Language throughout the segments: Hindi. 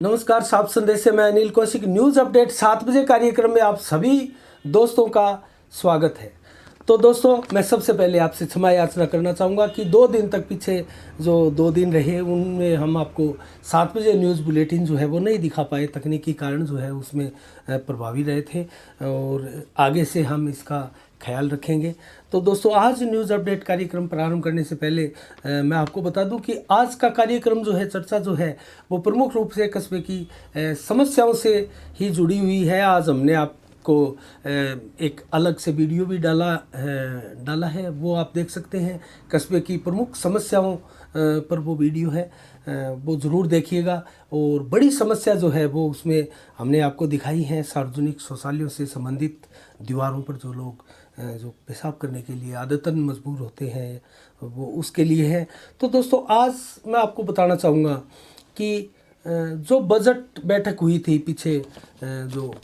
नमस्कार, साफ संदेश से मैं अनिल कौशिक। न्यूज़ अपडेट 7 बजे कार्यक्रम में आप सभी दोस्तों का स्वागत है। तो दोस्तों, मैं सबसे पहले आपसे क्षमा याचना करना चाहूँगा कि 2 दिन तक पीछे जो 2 दिन रहे उनमें हम आपको 7 बजे न्यूज़ बुलेटिन जो है वो नहीं दिखा पाए। तकनीकी कारण जो है उसमें प्रभावी रहे थे और आगे से हम इसका ख्याल रखेंगे। तो दोस्तों, आज न्यूज़ अपडेट कार्यक्रम प्रारंभ करने से पहले मैं आपको बता दूं कि आज का कार्यक्रम जो है, चर्चा जो है वो प्रमुख रूप से कस्बे की समस्याओं से ही जुड़ी हुई है। आज हमने आपको एक अलग से वीडियो भी डाला है, वो आप देख सकते हैं। कस्बे की प्रमुख समस्याओं पर वो वीडियो है, वो ज़रूर देखिएगा। और बड़ी समस्या जो है वो उसमें हमने आपको दिखाई है। सार्वजनिक शौचालयों से संबंधित दीवारों पर जो लोग जो पेशाब करने के लिए आदतन मजबूर होते हैं, वो उसके लिए है। तो दोस्तों, आज मैं आपको बताना चाहूँगा कि जो बजट बैठक हुई थी पीछे, जो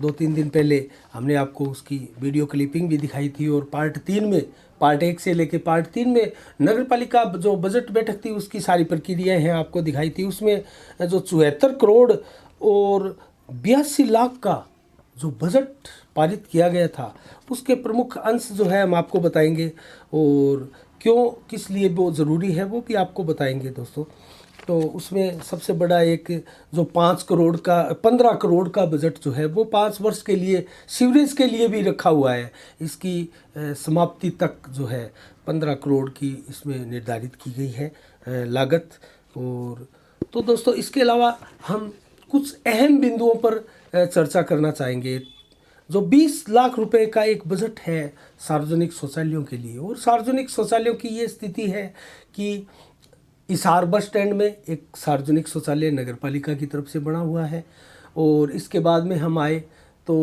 2-3 दिन पहले हमने आपको उसकी वीडियो क्लिपिंग भी दिखाई थी। और पार्ट 3 में, पार्ट 1 से लेके पार्ट 3 में नगर पालिका जो बजट बैठक थी उसकी सारी प्रक्रियाएँ हैं आपको दिखाई थी। उसमें जो 74 करोड़ और 82 लाख का जो बजट पारित किया गया था उसके प्रमुख अंश जो है हम आपको बताएंगे, और क्यों किस लिए वो ज़रूरी है वो भी आपको बताएंगे दोस्तों। तो उसमें सबसे बड़ा एक जो 15 करोड़ का बजट जो है वो 5 वर्ष के लिए सीवरेज के लिए भी रखा हुआ है। इसकी समाप्ति तक जो है 15 करोड़ की इसमें निर्धारित की गई है लागत। और तो दोस्तों, इसके अलावा हम कुछ अहम बिंदुओं पर चर्चा करना चाहेंगे। जो 20 लाख रुपए का एक बजट है सार्वजनिक शौचालयों के लिए, और सार्वजनिक शौचालयों की ये स्थिति है कि हिसार बस स्टैंड में एक सार्वजनिक शौचालय नगर पालिका की तरफ से बना हुआ है। और इसके बाद में हम आए तो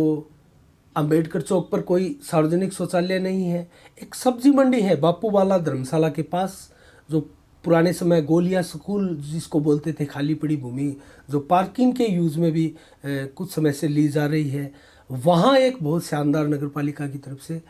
अंबेडकर चौक पर कोई सार्वजनिक शौचालय नहीं है। एक सब्जी मंडी है बापूवाला धर्मशाला के पास, जो पुराने समय गोलिया स्कूल जिसको बोलते थे, खाली पड़ी भूमि जो पार्किंग के यूज़ में भी कुछ समय से ली जा रही है। वहाँ एक बहुत शानदार नगर पालिका की तरफ से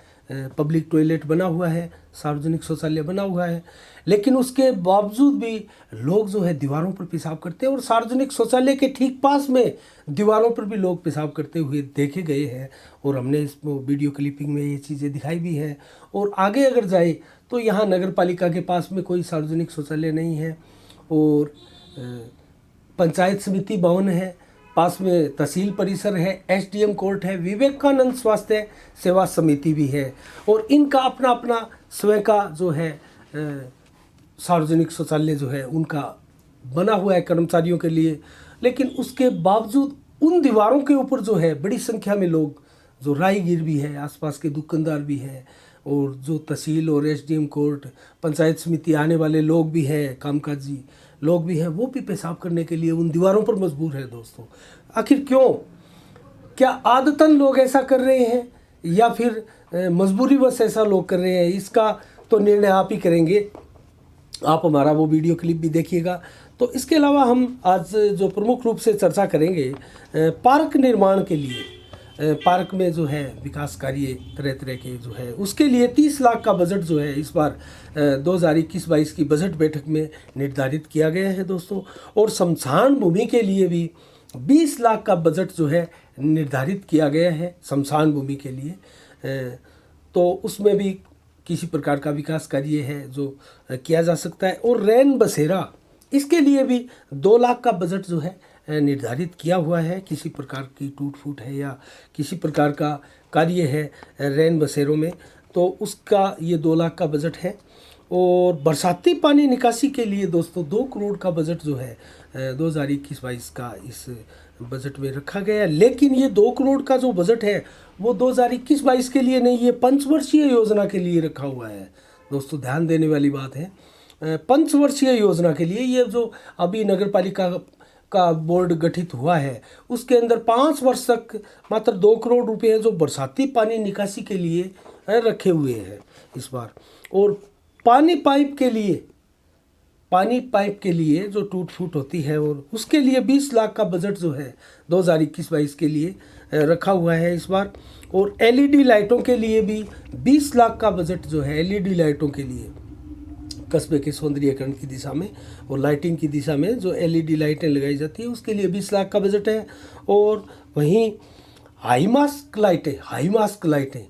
पब्लिक टॉयलेट बना हुआ है, सार्वजनिक शौचालय बना हुआ है। लेकिन उसके बावजूद भी लोग जो है दीवारों पर पेशाब करते हैं, और सार्वजनिक शौचालय के ठीक पास में दीवारों पर भी लोग पेशाब करते हुए देखे गए हैं। और हमने इस वीडियो क्लिपिंग में ये चीज़ें दिखाई भी है। और आगे अगर जाए तो यहाँ नगर पालिका के पास में कोई सार्वजनिक शौचालय नहीं है, और पंचायत समिति भवन है, पास में तहसील परिसर है, एसडीएम कोर्ट है, विवेकानंद स्वास्थ्य सेवा समिति भी है। और इनका अपना अपना स्वयं का जो है सार्वजनिक शौचालय जो है उनका बना हुआ है कर्मचारियों के लिए। लेकिन उसके बावजूद उन दीवारों के ऊपर जो है बड़ी संख्या में लोग, जो राहगीर भी है, आसपास के दुकानदार भी हैं, और जो तहसील और एसडीएम कोर्ट पंचायत समिति आने वाले लोग भी हैं, कामकाजी लोग भी हैं, वो भी पेशाब करने के लिए उन दीवारों पर मजबूर है दोस्तों। आखिर क्यों? क्या आदतन लोग ऐसा कर रहे हैं या फिर मजबूरीवश ऐसा लोग कर रहे हैं? इसका तो निर्णय आप ही करेंगे। आप हमारा वो वीडियो क्लिप भी देखिएगा। तो इसके अलावा हम आज जो प्रमुख रूप से चर्चा करेंगे पार्क निर्माण के लिए, पार्क में जो है विकास कार्य तरह तरह के जो है उसके लिए 30 लाख का बजट जो है इस बार 2021-22 की बजट बैठक में निर्धारित किया गया है दोस्तों। और शमशान भूमि के लिए भी 20 लाख का बजट जो है निर्धारित किया गया है शमशान भूमि के लिए। तो उसमें भी किसी प्रकार का विकास कार्य है जो किया जा सकता है। और रैन बसेरा, इसके लिए भी 2 लाख का बजट जो है निर्धारित किया हुआ है। किसी प्रकार की टूट फूट है या किसी प्रकार का कार्य है रैन बसेरों में, तो उसका ये 2 लाख का बजट है। और बरसाती पानी निकासी के लिए दोस्तों 2 करोड़ का बजट जो है 2021-22 का इस बजट में रखा गया है। लेकिन ये 2 करोड़ का जो बजट है वो 2021-22 के लिए नहीं, ये पंचवर्षीय योजना के लिए रखा हुआ है दोस्तों। ध्यान देने वाली बात है, पंचवर्षीय योजना के लिए। ये जो अभी नगर पालिका का बोर्ड गठित हुआ है उसके अंदर 5 वर्ष तक मात्र 2 करोड़ रुपए जो बरसाती पानी निकासी के लिए रखे हुए हैं इस बार। और पानी पाइप के लिए जो टूट फूट होती है, और उसके लिए 20 लाख का बजट जो है 2021-22 के लिए रखा हुआ है इस बार। और एलईडी लाइटों के लिए भी 20 लाख का बजट जो है एलईडी लाइटों के लिए कस्बे के सौंदर्यीकरण की दिशा में और लाइटिंग की दिशा में जो एलईडी लाइटें लगाई जाती है उसके लिए 20 लाख का बजट है। और वहीं हाई मास्क लाइटें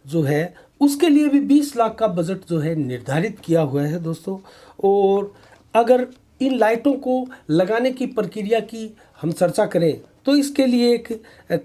जो है उसके लिए भी 20 लाख का बजट जो है निर्धारित किया हुआ है दोस्तों। और अगर इन लाइटों को लगाने की प्रक्रिया की हम चर्चा करें तो इसके लिए एक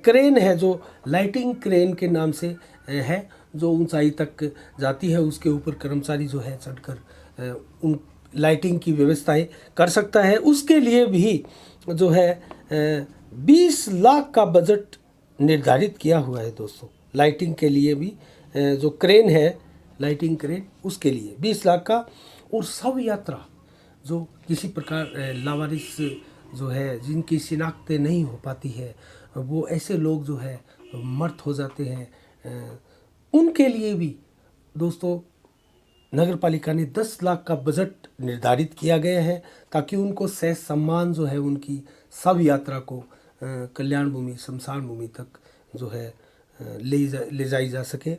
क्रेन है जो लाइटिंग क्रेन के नाम से है, जो ऊंचाई तक जाती है, उसके ऊपर कर्मचारी जो है चढ़कर उन लाइटिंग की व्यवस्थाएं कर सकता है। उसके लिए भी जो है 20 लाख का बजट निर्धारित किया हुआ है दोस्तों। लाइटिंग के लिए भी जो क्रेन है लाइटिंग क्रेन उसके लिए 20 लाख का। और शव यात्रा जो किसी प्रकार लावारिस जो है जिनकी शिनाख्तें नहीं हो पाती है, वो ऐसे लोग जो है मर्त हो जाते हैं, उनके लिए भी दोस्तों नगर पालिका ने 10 लाख का बजट निर्धारित किया गया है ताकि उनको सह सम्मान जो है उनकी शव यात्रा को कल्याण भूमि शमशान भूमि तक जो है ले जाई जा सके।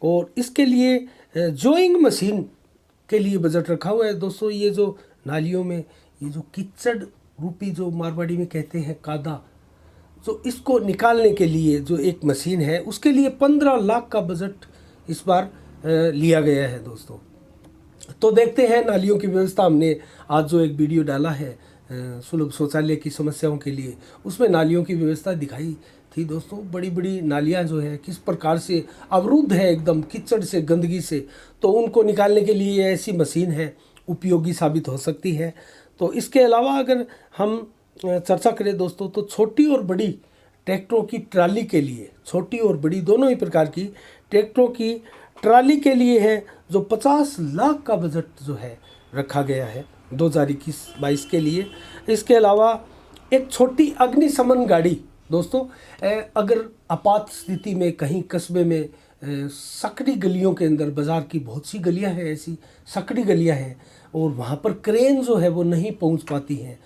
और इसके लिए जोइंग मशीन के लिए बजट रखा हुआ है दोस्तों। ये जो नालियों में ये जो कीचड़ रूपी जो मारवाड़ी में कहते हैं कादा, तो इसको निकालने के लिए जो एक मशीन है उसके लिए 15 लाख का बजट इस बार लिया गया है दोस्तों। तो देखते हैं नालियों की व्यवस्था। हमने आज जो एक वीडियो डाला है सुलभ शौचालय की समस्याओं के लिए, उसमें नालियों की व्यवस्था दिखाई थी दोस्तों। बड़ी बड़ी नालियां जो है किस प्रकार से अवरुद्ध है एकदम कीचड़ से गंदगी से, तो उनको निकालने के लिए ऐसी मशीन है उपयोगी साबित हो सकती है। तो इसके अलावा अगर हम चर्चा करें दोस्तों तो छोटी और बड़ी ट्रैक्टरों की ट्राली के लिए, छोटी और बड़ी दोनों ही प्रकार की ट्रैक्टरों की ट्राली के लिए है जो 50 लाख का बजट जो है रखा गया है 2021-22 के लिए। इसके अलावा एक छोटी अग्निशमन गाड़ी दोस्तों, अगर आपात स्थिति में कहीं कस्बे में सकड़ी गलियों के अंदर, बाज़ार की बहुत सी गलियां हैं ऐसी सकड़ी गलियां हैं और वहाँ पर क्रेन जो है वो नहीं पहुँच पाती हैं,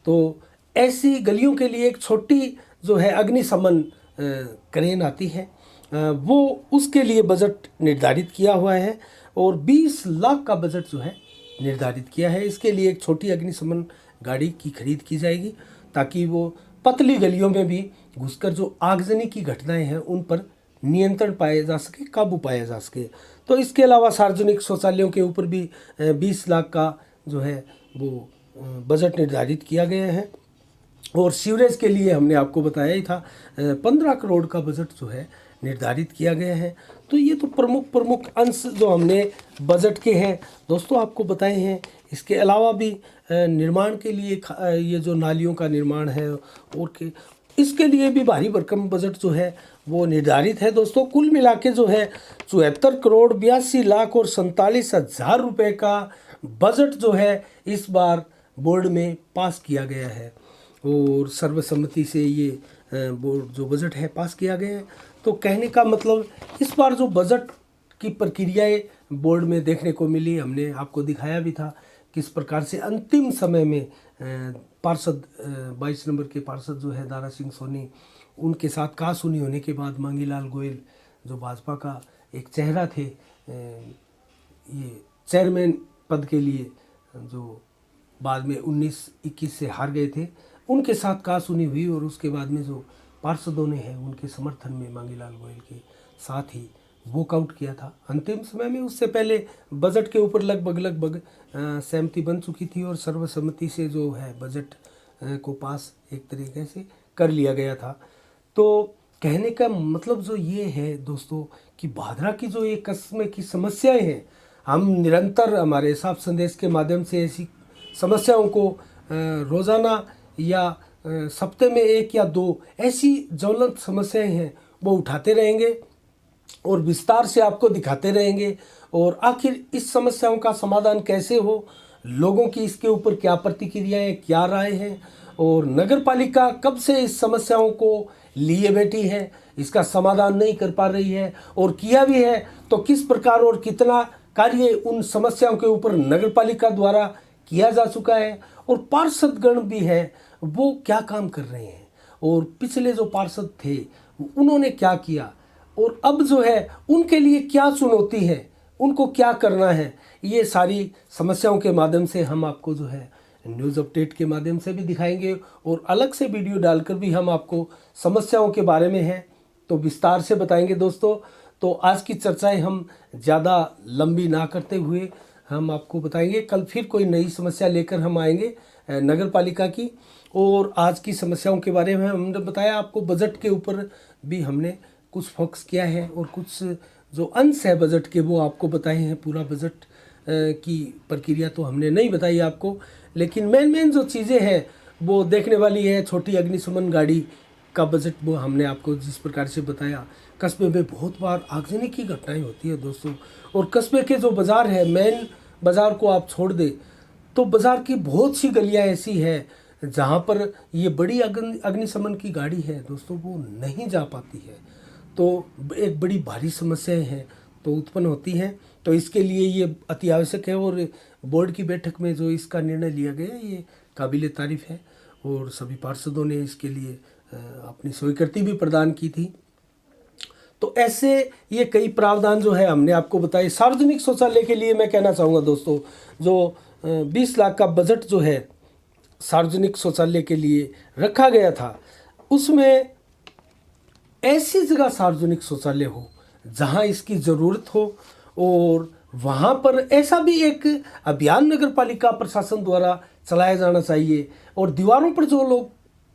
तो ऐसी गलियों के लिए एक छोटी जो है अग्निशमन क्रेन आती है, वो उसके लिए बजट निर्धारित किया हुआ है और 20 लाख का बजट जो है निर्धारित किया है। इसके लिए एक छोटी अग्निशमन गाड़ी की खरीद की जाएगी ताकि वो पतली गलियों में भी घुसकर जो आगजनी की घटनाएं हैं उन पर नियंत्रण पाया जा सके, काबू पाया जा सके। तो इसके अलावा सार्वजनिक शौचालयों के ऊपर भी 20 लाख का जो है वो बजट निर्धारित किया गया है। और सीवरेज के लिए हमने आपको बताया ही था 15 करोड़ का बजट जो है निर्धारित किया गया है। तो ये तो प्रमुख अंश जो हमने बजट के हैं दोस्तों आपको बताए हैं। इसके अलावा भी निर्माण के लिए ये जो नालियों का निर्माण है और के इसके लिए भी भारी भरकम बजट जो है वो निर्धारित है दोस्तों। कुल मिला के जो है 74 करोड़ 82 लाख और 47 हज़ार रुपये का बजट जो है इस बार बोर्ड में पास किया गया है और सर्वसम्मति से ये बोर्ड जो बजट है पास किया गया है। तो कहने का मतलब इस बार जो बजट की प्रक्रियाएं बोर्ड में देखने को मिली, हमने आपको दिखाया भी था किस प्रकार से अंतिम समय में पार्षद 22 नंबर के पार्षद जो है दारा सिंह सोनी, उनके साथ कहासुनी होने के बाद मांगीलाल गोयल जो भाजपा का एक चेहरा थे, ये चेयरमैन पद के लिए जो बाद में 19-21 से हार गए थे, उनके साथ कहासुनी हुई और उसके बाद में जो पार्षदों ने है उनके समर्थन में मांगीलाल गोयल के साथ ही वॉकआउट किया था अंतिम समय में। उससे पहले बजट के ऊपर लगभग सहमति बन चुकी थी और सर्वसम्मति से जो है बजट को पास एक तरीके से कर लिया गया था। तो कहने का मतलब जो ये है दोस्तों कि भादरा की जो एक कस्म की समस्याएं हैं, हम निरंतर हमारे साफ संदेश के माध्यम से ऐसी समस्याओं को रोज़ाना या सप्ते में 1 या 2 ऐसी ज्वलंत समस्याएं हैं वो उठाते रहेंगे और विस्तार से आपको दिखाते रहेंगे और आखिर इस समस्याओं का समाधान कैसे हो, लोगों की इसके ऊपर क्या प्रतिक्रियाएं, क्या राय है और नगर पालिका कब से इस समस्याओं को लिए बैठी है, इसका समाधान नहीं कर पा रही है और किया भी है तो किस प्रकार और कितना कार्य उन समस्याओं के ऊपर नगर पालिका द्वारा किया जा चुका है और पार्षदगण भी है वो क्या काम कर रहे हैं और पिछले जो पार्षद थे उन्होंने क्या किया और अब जो है उनके लिए क्या चुनौती है, उनको क्या करना है, ये सारी समस्याओं के माध्यम से हम आपको जो है न्यूज़ अपडेट के माध्यम से भी दिखाएंगे और अलग से वीडियो डालकर भी हम आपको समस्याओं के बारे में है तो विस्तार से बताएंगे दोस्तों। तो आज की चर्चाएं हम ज़्यादा लंबी ना करते हुए हम आपको बताएंगे। कल फिर कोई नई समस्या लेकर हम आएंगे नगर पालिका की, और आज की समस्याओं के बारे में हमने बताया आपको। बजट के ऊपर भी हमने कुछ फोकस किया है और कुछ जो अंश है बजट के वो आपको बताए हैं। पूरा बजट की प्रक्रिया तो हमने नहीं बताई आपको, लेकिन मेन जो चीज़ें हैं वो देखने वाली है। छोटी अग्निशमन गाड़ी का बजट वो हमने आपको जिस प्रकार से बताया। कस्बे में बहुत बार आगजनी की घटनाएं होती है दोस्तों, और कस्बे के जो बाज़ार है, मेन बाज़ार को आप छोड़ दें तो बाज़ार की बहुत सी गलियां ऐसी है जहां पर ये बड़ी अग्निशमन की गाड़ी है दोस्तों वो नहीं जा पाती है। तो एक बड़ी भारी समस्याएं हैं तो उत्पन्न होती हैं। तो इसके लिए ये अति आवश्यक है, और बोर्ड की बैठक में जो इसका निर्णय लिया गया ये काबिल तारीफ़ है, और सभी पार्षदों ने इसके लिए अपनी स्वीकृति भी प्रदान की थी। तो ऐसे ये कई प्रावधान जो है हमने आपको बताए। सार्वजनिक शौचालय के लिए मैं कहना चाहूँगा दोस्तों, जो 20 लाख का बजट जो है सार्वजनिक शौचालय के लिए रखा गया था, उसमें ऐसी जगह सार्वजनिक शौचालय हो जहां इसकी ज़रूरत हो, और वहां पर ऐसा भी एक अभियान नगर पालिका प्रशासन द्वारा चलाया जाना चाहिए। और दीवारों पर जो लोग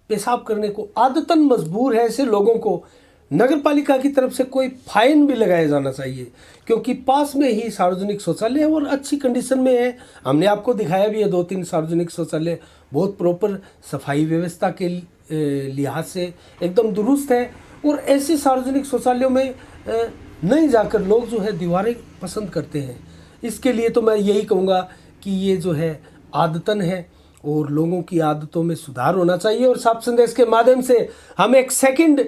पेशाब करने को आदतन मजबूर है, ऐसे लोगों को नगर पालिका की तरफ से कोई फाइन भी लगाया जाना चाहिए, क्योंकि पास में ही सार्वजनिक शौचालय है और अच्छी कंडीशन में है। हमने आपको दिखाया भी है 2-3 सार्वजनिक शौचालय, बहुत प्रॉपर सफाई व्यवस्था के लिहाज से एकदम दुरुस्त है। और ऐसे सार्वजनिक शौचालयों में नहीं जाकर लोग जो है दीवारें पसंद करते हैं। इसके लिए तो मैं यही कहूँगा कि ये जो है आदतन है और लोगों की आदतों में सुधार होना चाहिए। और साफ संदेश के माध्यम से हम एक सेकंड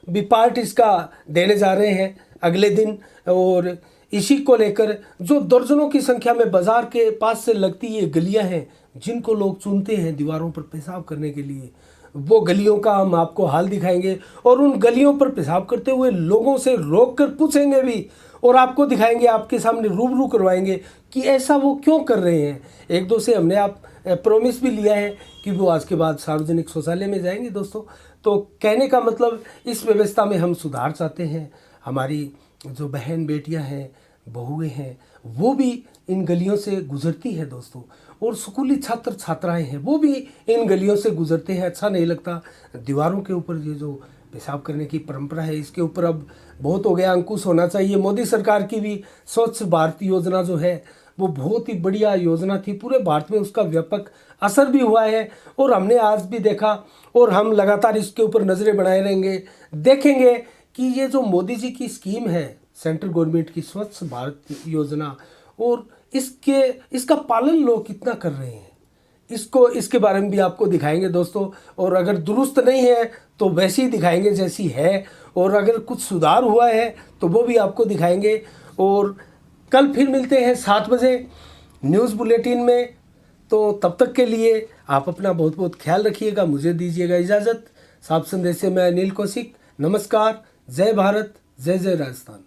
भी पार्ट इसका देने जा रहे हैं अगले दिन, और इसी को लेकर जो दर्जनों की संख्या में बाजार के पास से लगती ये गलियां हैं जिनको लोग चुनते हैं दीवारों पर पेशाब करने के लिए, वो गलियों का हम आपको हाल दिखाएंगे, और उन गलियों पर पेशाब करते हुए लोगों से रोक कर पूछेंगे भी, और आपको दिखाएंगे, आपके सामने रूबरू करवाएंगे कि ऐसा वो क्यों कर रहे हैं। एक दो से हमने आप प्रॉमिस भी लिया है कि वो आज के बाद सार्वजनिक शौचालय में जाएंगे दोस्तों। तो कहने का मतलब इस व्यवस्था में हम सुधार चाहते हैं। हमारी जो बहन बेटियां हैं, बहुएं हैं, वो भी इन गलियों से गुजरती है दोस्तों, और स्कूली छात्र छात्राएं हैं वो भी इन गलियों से गुजरते हैं। अच्छा नहीं लगता। दीवारों के ऊपर ये जो पेशाब करने की परंपरा है इसके ऊपर अब बहुत हो गया, अंकुश होना चाहिए। मोदी सरकार की भी स्वच्छ भारत योजना जो है वो बहुत ही बढ़िया योजना थी, पूरे भारत में उसका व्यापक असर भी हुआ है, और हमने आज भी देखा, और हम लगातार इसके ऊपर नज़रें बनाए रहेंगे, देखेंगे कि ये जो मोदी जी की स्कीम है सेंट्रल गवर्नमेंट की स्वच्छ भारत योजना, और इसका पालन लोग कितना कर रहे हैं, इसके बारे में भी आपको दिखाएंगे दोस्तों। और अगर दुरुस्त नहीं है तो वैसी ही दिखाएंगे जैसी है, और अगर कुछ सुधार हुआ है तो वो भी आपको दिखाएंगे। और कल फिर मिलते हैं 7 बजे न्यूज़ बुलेटिन में। तो तब तक के लिए आप अपना बहुत बहुत ख्याल रखिएगा। मुझे दीजिएगा इजाज़त। साफ संदेश से मैं अनिल कौशिक। नमस्कार। जय भारत, जय जय राजस्थान।